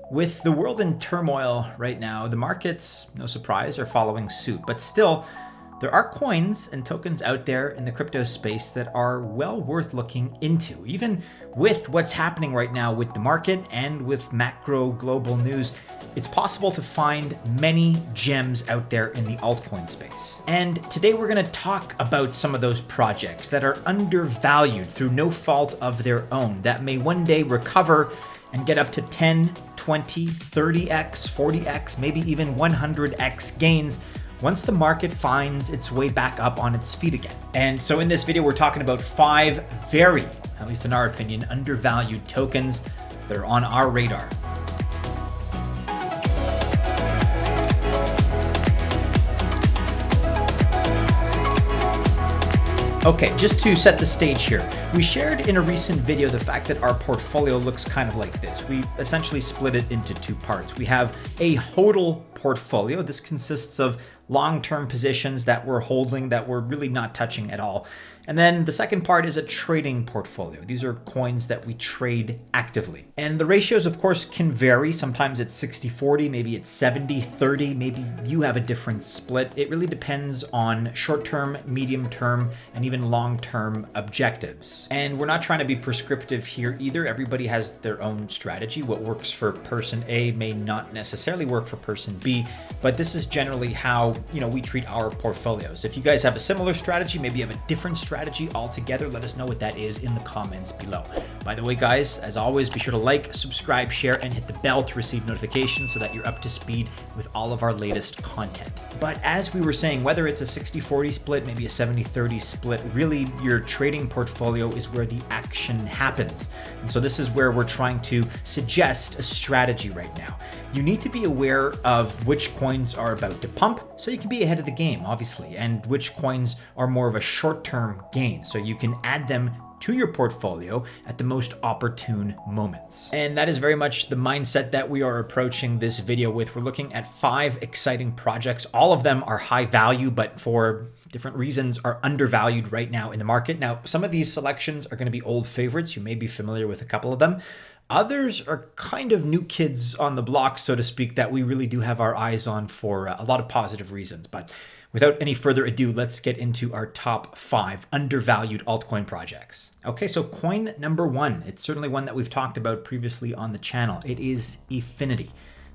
With the world in turmoil right now, the markets, no surprise, are following suit. But still, there are coins and tokens out there in the crypto space that are well worth looking into. Even with what's happening right now with the market and with macro global news, it's possible to find many gems out there in the altcoin space. And today we're going to talk about some of those projects that are undervalued through no fault of their own, that may one day recover and get up to 10, 20, 30x, 40x, maybe even 100x gains once the market finds its way back up on its feet again. And so in this video, we're talking about 5 very, at least in our opinion, undervalued tokens that are on our radar. Okay, just to set the stage here, we shared in a recent video the fact that our portfolio looks kind of like this. We essentially split it into 2 parts. We have a HODL portfolio. This consists of long-term positions that we're holding that we're really not touching at all. And then the second part is a trading portfolio. These are coins that we trade actively. And the ratios, of course, can vary. Sometimes it's 60-40, maybe it's 70-30, maybe you have a different split. It really depends on short-term, medium-term, and even long-term objectives. And we're not trying to be prescriptive here either. Everybody has their own strategy. What works for person A may not necessarily work for person B, but this is generally how, we treat our portfolios. If you guys have a similar strategy, maybe you have a different strategy altogether, let us know what that is in the comments below. By the way, guys, as always, be sure to like, subscribe, share, and hit the bell to receive notifications so that you're up to speed with all of our latest content. But as we were saying, whether it's a 60-40 split, maybe a 70-30 split, really your trading portfolio is where the action happens. And so this is where we're trying to suggest a strategy right now. You need to be aware of which coins are about to pump so you can be ahead of the game, obviously, and which coins are more of a short-term gain so you can add them to your portfolio at the most opportune moments. And that is very much the mindset that we are approaching this video with. We're looking at 5 exciting projects. All of them are high value, but for different reasons are undervalued right now in the market. Now, some of these selections are going to be old favorites. You may be familiar with a couple of them. Others are kind of new kids on the block, so to speak, that we really do have our eyes on for a lot of positive reasons. But without any further ado, let's get into our top 5 undervalued altcoin projects. Okay, so coin number 1, it's certainly one that we've talked about previously on the channel. It is Efinity.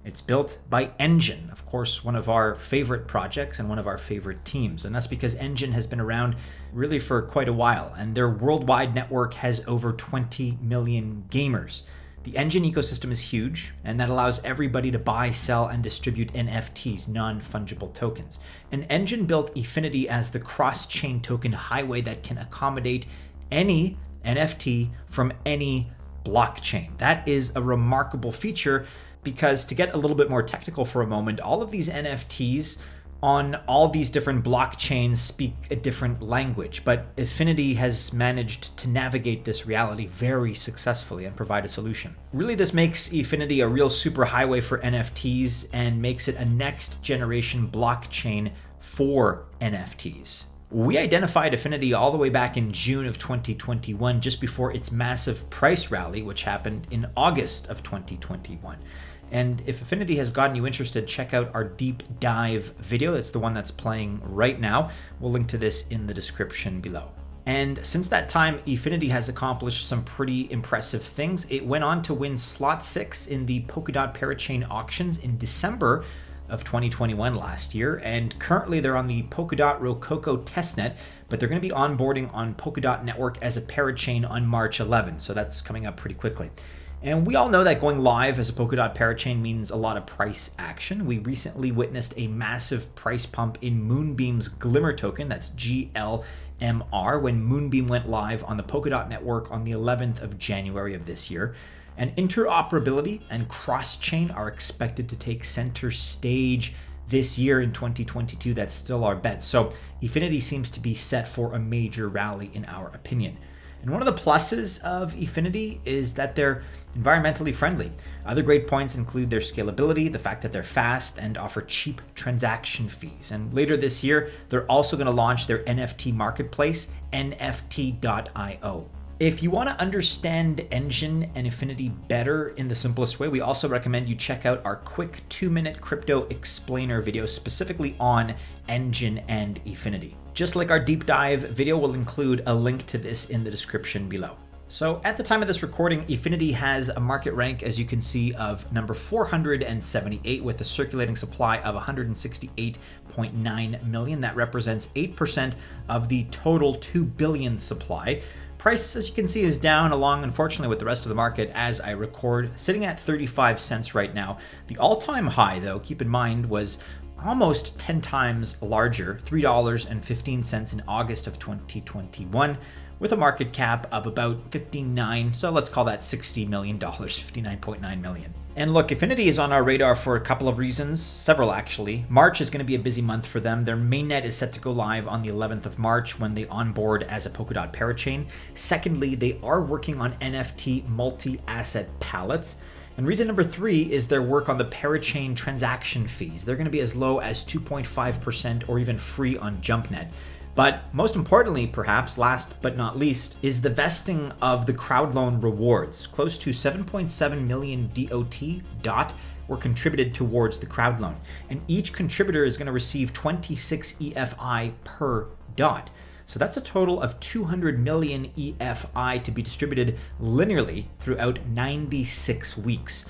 It's built by Enjin, of course, one of our favorite projects and one of our favorite teams. And that's because Enjin has been around really for quite a while, and their worldwide network has over 20 million gamers. The Enjin ecosystem is huge, and that allows everybody to buy, sell, and distribute NFTs, non-fungible tokens. And Enjin built Efinity as the cross-chain token highway that can accommodate any NFT from any blockchain. That is a remarkable feature because, to get a little bit more technical for a moment, all of these NFTs on all these different blockchains speak a different language, but Efinity has managed to navigate this reality very successfully and provide a solution. Really, this makes Efinity a real superhighway for NFTs and makes it a next generation blockchain for NFTs. We identified Efinity all the way back in June of 2021, just before its massive price rally, which happened in August of 2021. And if Efinity has gotten you interested, check out our deep dive video. It's the one that's playing right now. We'll link to this in the description below. And since that time, Efinity has accomplished some pretty impressive things. It went on to win slot 6 in the Polkadot Parachain auctions in December of 2021 last year. And currently they're on the Polkadot Rococo testnet, but they're going to be onboarding on Polkadot network as a parachain on March 11th. So that's coming up pretty quickly. And we all know that going live as a Polkadot parachain means a lot of price action. We recently witnessed a massive price pump in Moonbeam's Glimmer token, that's GLMR, when Moonbeam went live on the Polkadot network on the 11th of January of this year. And interoperability and cross-chain are expected to take center stage this year in 2022. That's still our bet. So Efinity seems to be set for a major rally in our opinion. And one of the pluses of Efinity is that they're environmentally friendly. Other great points include their scalability, the fact that they're fast and offer cheap transaction fees. And later this year, they're also going to launch their NFT marketplace, NFT.io. If you want to understand Enjin and Efinity better in the simplest way, we also recommend you check out our quick 2-minute crypto explainer video specifically on Enjin and Efinity. Just like our deep dive video, will include a link to this in the description below. So at the time of this recording, Efinity has a market rank, as you can see, of number 478 with a circulating supply of 168.9 million. That represents 8% of the total 2 billion supply. Price, as you can see, is down along, unfortunately, with the rest of the market as I record, sitting at 35 cents right now. The all-time high, though, keep in mind, was almost 10 times larger, $3.15 in August of 2021, with a market cap of about 59, so let's call that $60 million, 59.9 million. And look, Efinity is on our radar for a couple of reasons, several actually. March is going to be a busy month for them. Their mainnet is set to go live on the 11th of March when they onboard as a Polkadot parachain. Secondly, they are working on NFT multi-asset palettes. And reason number 3 is their work on the parachain transaction fees. They're going to be as low as 2.5% or even free on JumpNet. But most importantly, perhaps last but not least, is the vesting of the crowd loan rewards. Close to 7.7 million DOT were contributed towards the crowd loan. And each contributor is going to receive 26 EFI per DOT. So that's a total of 200 million EFI to be distributed linearly throughout 96 weeks.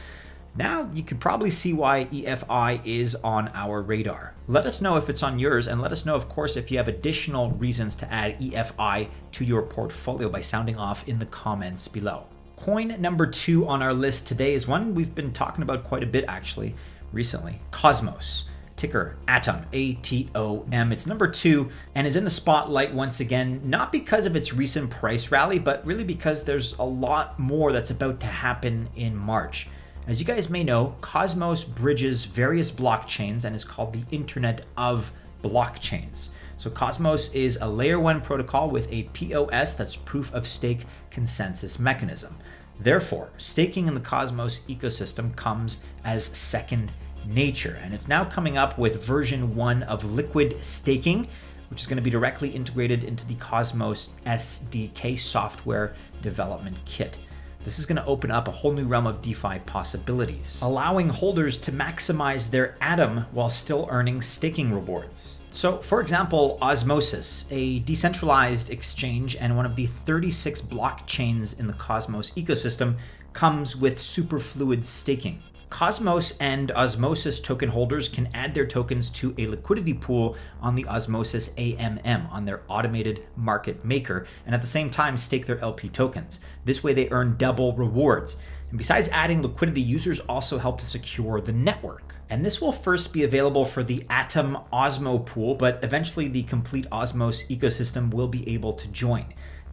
Now you can probably see why EFI is on our radar. Let us know if it's on yours, and let us know, of course, if you have additional reasons to add EFI to your portfolio by sounding off in the comments below. Coin number 2 on our list today is one we've been talking about quite a bit actually recently. Cosmos. Ticker Atom, ATOM. It's number 2 and is in the spotlight once again, not because of its recent price rally, but really because there's a lot more that's about to happen in March. As you guys may know, Cosmos bridges various blockchains and is called the Internet of Blockchains. So Cosmos is a layer 1 protocol with a POS, that's proof of stake consensus mechanism. Therefore, staking in the Cosmos ecosystem comes as second nature, and it's now coming up with version 1 of liquid staking, which is going to be directly integrated into the Cosmos SDK software development kit. This is going to open up a whole new realm of DeFi possibilities, allowing holders to maximize their Atom while still earning staking rewards. So, for example, Osmosis, a decentralized exchange and one of the 36 blockchains in the Cosmos ecosystem, comes with superfluid staking. Cosmos and Osmosis token holders can add their tokens to a liquidity pool on the Osmosis AMM on their automated market maker, and at the same time stake their LP tokens. This way they earn double rewards. And besides adding liquidity, users also help to secure the network. And this will first be available for the Atom Osmo pool, but eventually the complete Osmos ecosystem will be able to join.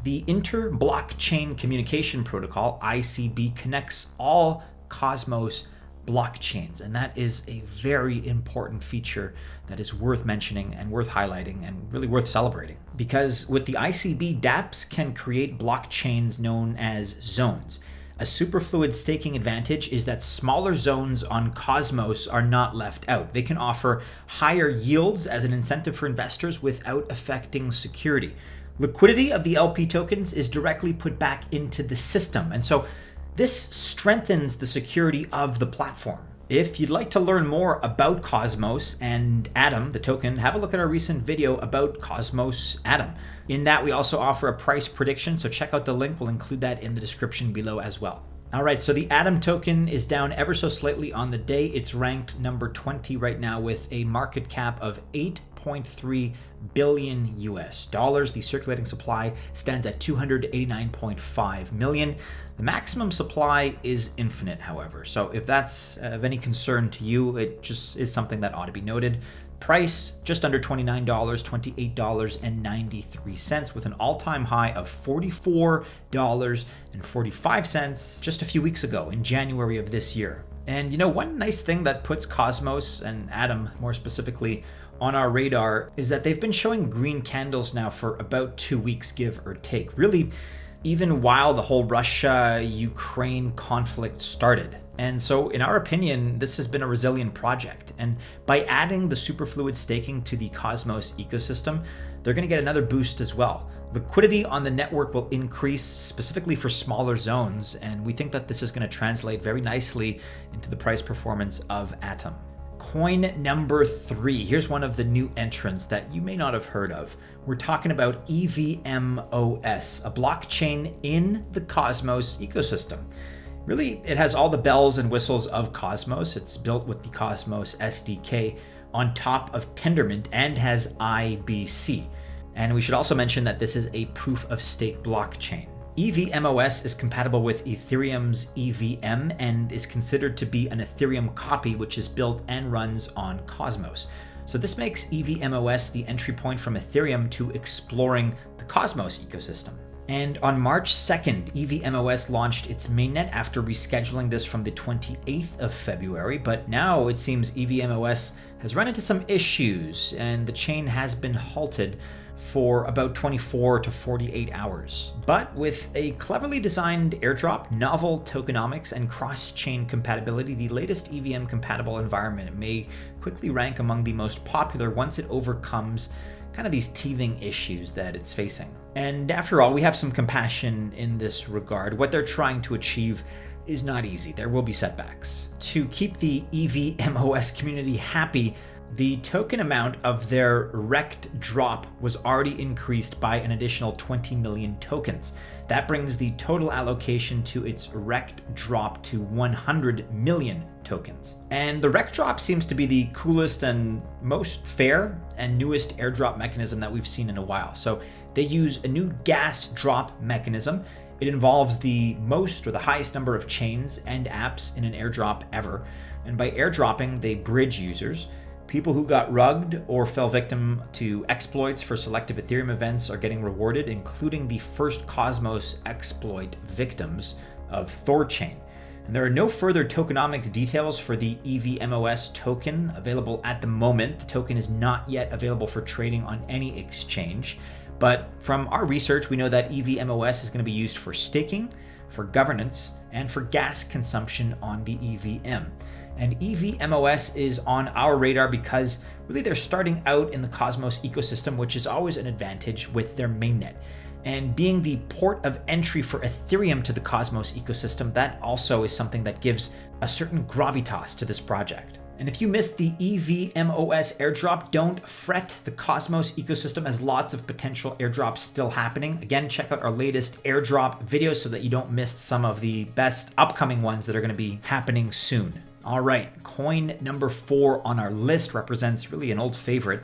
The Inter-Blockchain Communication Protocol, ICB, connects all Cosmos blockchains, and that is a very important feature that is worth mentioning and worth highlighting and really worth celebrating, because with the ICB, dApps can create blockchains known as zones. A superfluid staking advantage is that smaller zones on Cosmos are not left out. They can offer higher yields as an incentive for investors without affecting security. Liquidity of the LP tokens is directly put back into the system, and so this strengthens the security of the platform. If you'd like to learn more about Cosmos and Atom, the token, have a look at our recent video about Cosmos Atom. In that, we also offer a price prediction, so check out the link. We'll include that in the description below as well. All right, so the Atom token is down ever so slightly on the day. It's ranked number 20 right now with a market cap of 8.3 billion US dollars. The circulating supply stands at 289.5 million. The maximum supply is infinite, however. So if that's of any concern to you, it just is something that ought to be noted. Price just under $29, $28.93, with an all-time high of $44.45 just a few weeks ago in January of this year. And you know, one nice thing that puts Cosmos and Atom more specifically on our radar is that they've been showing green candles now for about 2 weeks, give or take. Really, even while the whole Russia-Ukraine conflict started. And so in our opinion, this has been a resilient project. And by adding the superfluid staking to the Cosmos ecosystem, they're going to get another boost as well. Liquidity on the network will increase specifically for smaller zones, and we think that this is going to translate very nicely into the price performance of Atom. Coin number 3. Here's one of the new entrants that you may not have heard of. We're talking about EVMOS, a blockchain in the Cosmos ecosystem. Really, it has all the bells and whistles of Cosmos. It's built with the Cosmos SDK on top of Tendermint and has IBC. And we should also mention that this is a proof of stake blockchain. EVMOS is compatible with Ethereum's EVM and is considered to be an Ethereum copy, which is built and runs on Cosmos. So this makes EVMOS the entry point from Ethereum to exploring the Cosmos ecosystem. And on March 2nd, EVMOS launched its mainnet after rescheduling this from the 28th of February, but now it seems EVMOS has run into some issues and the chain has been halted for about 24 to 48 hours. But with a cleverly designed airdrop, novel tokenomics, and cross-chain compatibility, the latest EVM-compatible environment may quickly rank among the most popular once it overcomes kind of these teething issues that it's facing. And after all, we have some compassion in this regard. What they're trying to achieve is not easy. There will be setbacks. To keep the EVMOS community happy, the token amount of their rect drop was already increased by an additional 20 million tokens. That brings the total allocation to its rect drop to 100 million tokens. And the rect drop seems to be the coolest and most fair and newest airdrop mechanism that we've seen in a while. So they use a new gas drop mechanism. It involves the most or the highest number of chains and apps in an airdrop ever. And by airdropping, they bridge users. People who got rugged or fell victim to exploits for selective Ethereum events are getting rewarded, including the first Cosmos exploit victims of Thorchain. And there are no further tokenomics details for the EVMOS token available at the moment. The token is not yet available for trading on any exchange. But from our research, we know that EVMOS is going to be used for staking, for governance, and for gas consumption on the EVM. And EVMOS is on our radar because really they're starting out in the Cosmos ecosystem, which is always an advantage with their mainnet. And being the port of entry for Ethereum to the Cosmos ecosystem, that also is something that gives a certain gravitas to this project. And if you missed the EVMOS airdrop, don't fret. The Cosmos ecosystem has lots of potential airdrops still happening. Again, check out our latest airdrop videos so that you don't miss some of the best upcoming ones that are going to be happening soon. All right, coin number 4 on our list represents really an old favorite,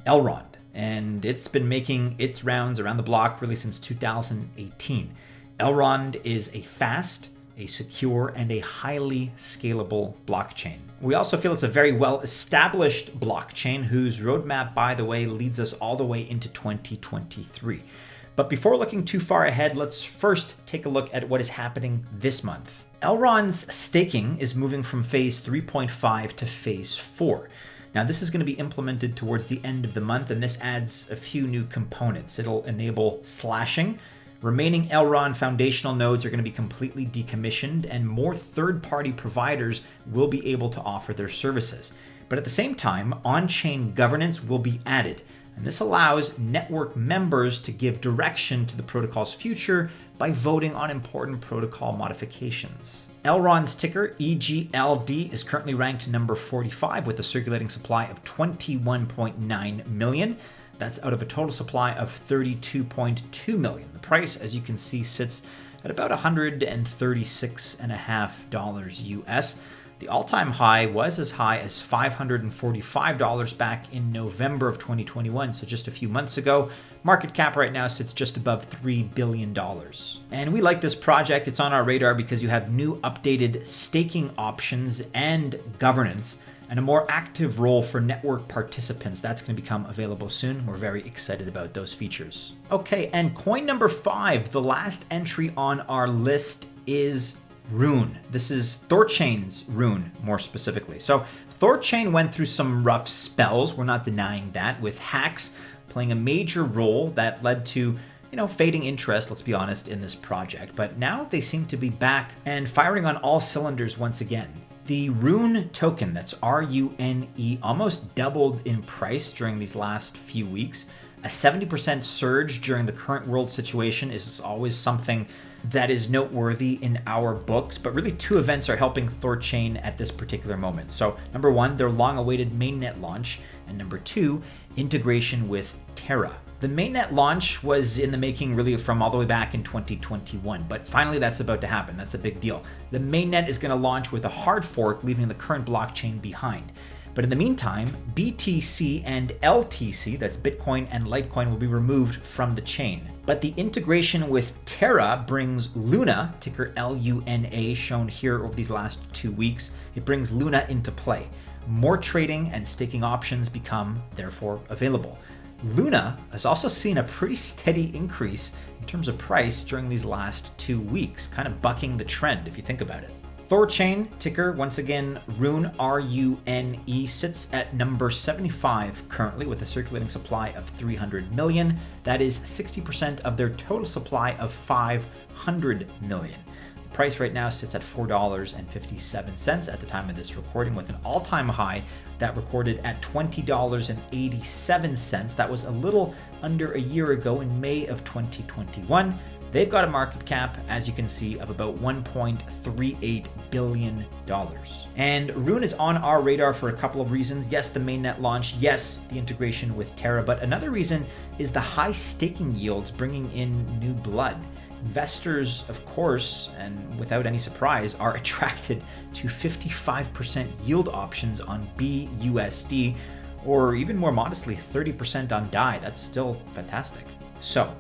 Elrond. And it's been making its rounds around the block really since 2018. Elrond is a fast, a secure, and a highly scalable blockchain. We also feel it's a very well-established blockchain whose roadmap, by the way, leads us all the way into 2023. But before looking too far ahead, let's first take a look at what is happening this month. Elrond's staking is moving from phase 3.5 to phase 4. Now, this is going to be implemented towards the end of the month, and this adds a few new components. It'll enable slashing. Remaining Elrond foundational nodes are going to be completely decommissioned, and more third-party providers will be able to offer their services. But at the same time, on-chain governance will be added, and this allows network members to give direction to the protocol's future by voting on important protocol modifications. Elrond's ticker, EGLD, is currently ranked number 45 with a circulating supply of 21.9 million. That's out of a total supply of 32.2 million. The price, as you can see, sits at about $136.50 US. The all-time high was as high as $545 back in November of 2021, so just a few months ago. Market cap right now sits just above $3 billion. And we like this project. It's on our radar because you have new updated staking options and governance, and a more active role for network participants. That's going to become available soon. We're very excited about those features. Okay, and coin number 5, the last entry on our list is Rune. This is Thorchain's Rune, more specifically. So Thorchain went through some rough spells, we're not denying that, with hacks playing a major role that led to fading interest, let's be honest, in this project. But now they seem to be back and firing on all cylinders once again. The Rune token, that's RUNE, almost doubled in price during these last few weeks. A 70% surge during the current world situation is always something that is noteworthy in our books, but really two events are helping Thorchain at this particular moment. So number one, their long-awaited mainnet launch, and number two, integration with Terra. The mainnet launch was in the making really from all the way back in 2021, but finally that's about to happen. That's a big deal. The mainnet is going to launch with a hard fork, leaving the current blockchain behind. But in the meantime, BTC and LTC, that's Bitcoin and Litecoin, will be removed from the chain. But the integration with Terra brings Luna, ticker LUNA, shown here over these last 2 weeks. It brings Luna into play. More trading and staking options become, therefore, available. Luna has also seen a pretty steady increase in terms of price during these last 2 weeks, kind of bucking the trend if you think about it. Thorchain, ticker, once again, Rune, R-U-N-E, sits at number 75 currently with a circulating supply of 300 million. That is 60% of their total supply of 500 million. The price right now sits at $4.57 at the time of this recording, with an all-time high that recorded at $20.87. That was a little under a year ago in May of 2021. They've got a market cap, as you can see, of about $1.38 billion. And Rune is on our radar for a couple of reasons. Yes, the mainnet launch. Yes, the integration with Terra. But another reason is the high staking yields bringing in new blood. Investors, of course, and without any surprise, are attracted to 55% yield options on BUSD, or even more modestly, 30% on DAI. That's still fantastic. So,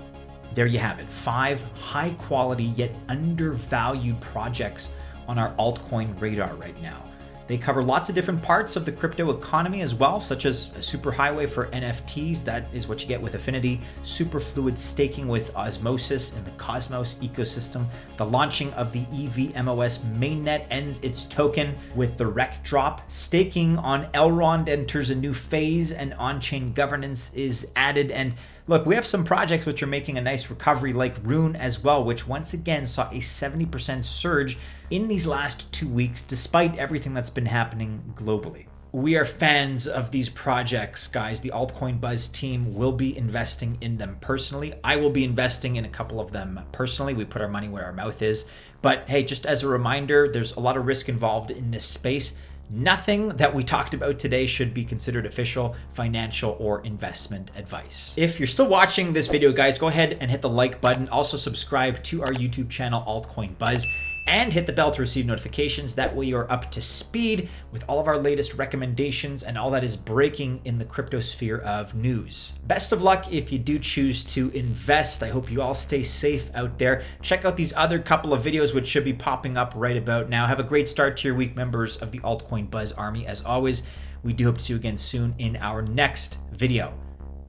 there you have it, 5 high quality yet undervalued projects on our altcoin radar right now. They cover lots of different parts of the crypto economy as well, such as a superhighway for NFTs. That is what you get with Efinity, superfluid staking with Osmosis and the Cosmos ecosystem. The launching of the EVMOS mainnet ends its token with the rec drop. Staking on Elrond enters a new phase and on-chain governance is added. And look, we have some projects which are making a nice recovery like Rune as well, which once again saw a 70% surge in these last 2 weeks, despite everything that's been happening globally. We are fans of these projects, guys. The Altcoin Buzz team will be investing in them personally. I will be investing in a couple of them personally. We put our money where our mouth is. But hey, just as a reminder, there's a lot of risk involved in this space. Nothing that we talked about today should be considered official financial or investment advice. If you're still watching this video, guys, go ahead and hit the like button. Also subscribe to our YouTube channel, Altcoin Buzz, and hit the bell to receive notifications. That way you're up to speed with all of our latest recommendations and all that is breaking in the crypto sphere of news. Best of luck if you do choose to invest. I hope you all stay safe out there. Check out these other couple of videos which should be popping up right about now. Have a great start to your week, members of the Altcoin Buzz Army. As always, we do hope to see you again soon in our next video.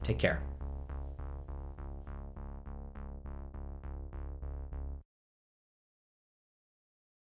Take care.